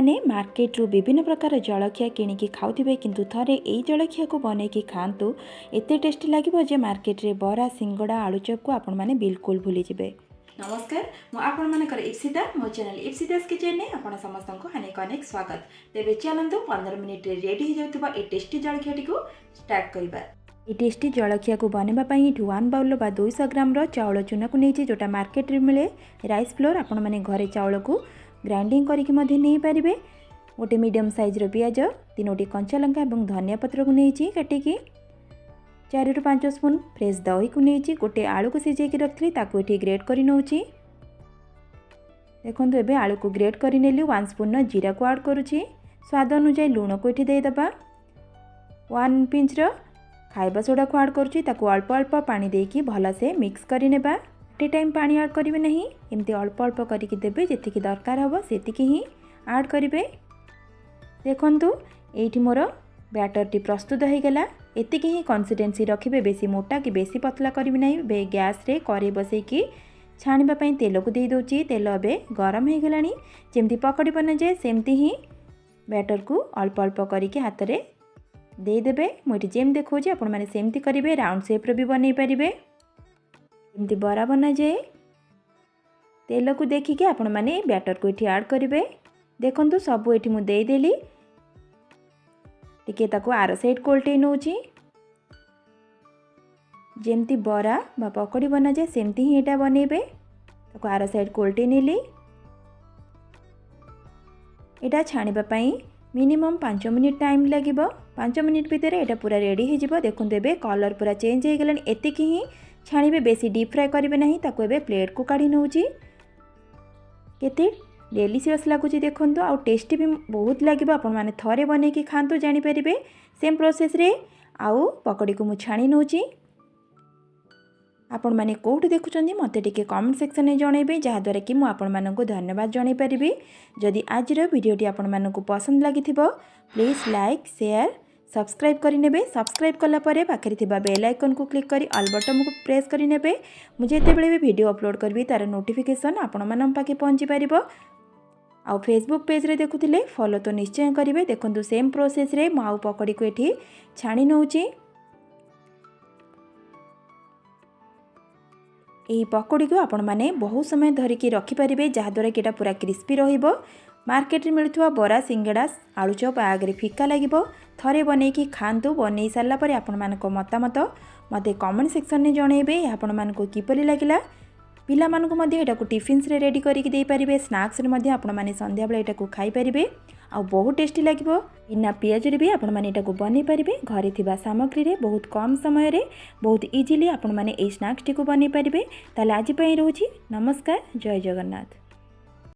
मैंने मार्केट रू विभिन्न प्रकार जलखिया किणिकी खाऊे किंतु थरे यही जलखिया को बनईकी खातु एते टेस्टी लगे जे मार्केट रे बरा सिंगड़ा आलुचप को आपण मैंने बिल्कुल भूली जिबे। नमस्कार मु आपण मानकर इप्सिता मो चैनल इप्सिता'स किचन ने आपण समस्त को अनेक स्वागत। तेरे चलतु 15 मिनिट रेडी हो जाउतबा ए टेस्टी जलखियाटी को स्टार्ट करबा। ये टेस्टी जलखिया को बनवा पाई 1 बाउल बा 200 ग्राम चाउल चूना को नहीं जोटा मार्केट रे मिले राइस फ्लोर आपण मैंने घरे चाउल को ग्राइंडिंग करके नहीं पारे। गोटे मीडियम साइज रो पियाज 3टी कंचा लंका और धनिया पत्र को नहीं काटिकी 4 ରୁ 5 स्पून फ्रेश दही को नहीं गोटे आलू को सिझे रखी ये ग्रेट कर नौची। देखो ये आलू को ग्रेट कर नेली 1 स्पून जीरा को ऐड करुँची। स्वाद अनुसार लुण को ये देदेबा 1 पिंच खाइबा सोडा को ऐड करुँची। अल्प अल्प पानी देकी भलसे मिक्स करने गोटे टाइम पानी ऐड करेंगे नहीं एमती अल्प अल्प करके देवे जी दरकार हम से ही ऐड करेंगे। देखु ये मोर बैटरटी प्रस्तुत हो गला एति ही कंसिस्टेंसी रखिए बेसी मोटा कि बेसी पतला करेंगे नहीं। गैस रे कड़े बसैकी छाणीपाई तेल को दे दूची। तेल ए गरम हो गलानी जमती पकड़ी बना जाए सेमती ही बैटर को अल्प अल्प करके हाथ में देदेवे। मुझे जेम देखा आपण मैंने सेमती करेंगे राउंड शेप्र भी बनई पारे एमती बरा बना जाए। तेल को देखिए आपण मैंने बैटर को ये ऐड करेंगे। देखु सबू ये मुझे देदेली टिके ताको आर साइड को उल्टे नौची जेमती बरा बा पकड़ी बना जाए सेमती ही एटा बनइबे। ताको आर साइड को उल्टे नेली एटा छाणीबा पई मिनिमम 5 मिनिट टाइम लगिबो। 5 मिनिट भितर एटा पूरा रेडी हो जिवो। देखुन देबे कलर पूरा चेंज हो गलानी एतिकी ही छाणीबे बेसी डीप फ्राए करेंगे नहीं। ताको एबे प्लेट को काढ़ी नौची केते डेलीशियस लगुच देखो आउ टेस्टी भी बहुत लगे। आपण मैंने थरे बनईकी खातु जानीपारे सेम प्रोसेस रे आउ पकड़ी को मुझे छाणी नौची। आपण मैंने कौट देखुं मत टे कमेंट सेक्शन में जनइबे जहाँद्वारा कि मुझे धन्यवाद जन पारि। जदि आज भिडियोटी आपण मानक पसंद लगी प्लीज लाइक शेयर सब्सक्राइब करने। सब्सक्राइब कलापर पाखे बेल आइकन को क्लिक करी ऑल बटन को प्रेस करने। मुझे जितेबाला भी वीडियो अपलोड करी तार नोटिफिकेशन आपण मान पाखे पहुँची पार। आउ फेसबुक पेज रे देखुले फॉलो तो निश्चय करेंगे। देखो सेम प्रोसेस रे आउ पकड़ी को ये छाणी नौची। यही पकड़ी को आपण मैंने बहुत समय धरिकी रखिपारे जहाँद्वारा कि पूरा क्रिस्पी रहिबो। मार्केट रे मिलुवा बरा सिंगड़ा आलुचप आगे फिका लगे। थरे बनईकी खातु बनई सारापर आपण मानक मतामत मते कमेंट सेक्शन में जनइबे आपण मानक किपरि लागिला। पिला मानक मध्ये एटा को टिफिन्स रे रेडी करके दे पारिबे। स्नैक्स रे मध्ये आपण माने संध्या बेला एटा को खाई पारिबे आ बहुत टेस्टी लागिबो। बिना पियाज रे भी आपण माने एटा को बनै पारिबे। घरे थिबा सामग्री रे बहुत कम समय रे बहुत इजीली आपण माने ए स्नैक्स टी को बनै पारिबे। ताले आज पई रहूची नमस्कार जय जगन्नाथ।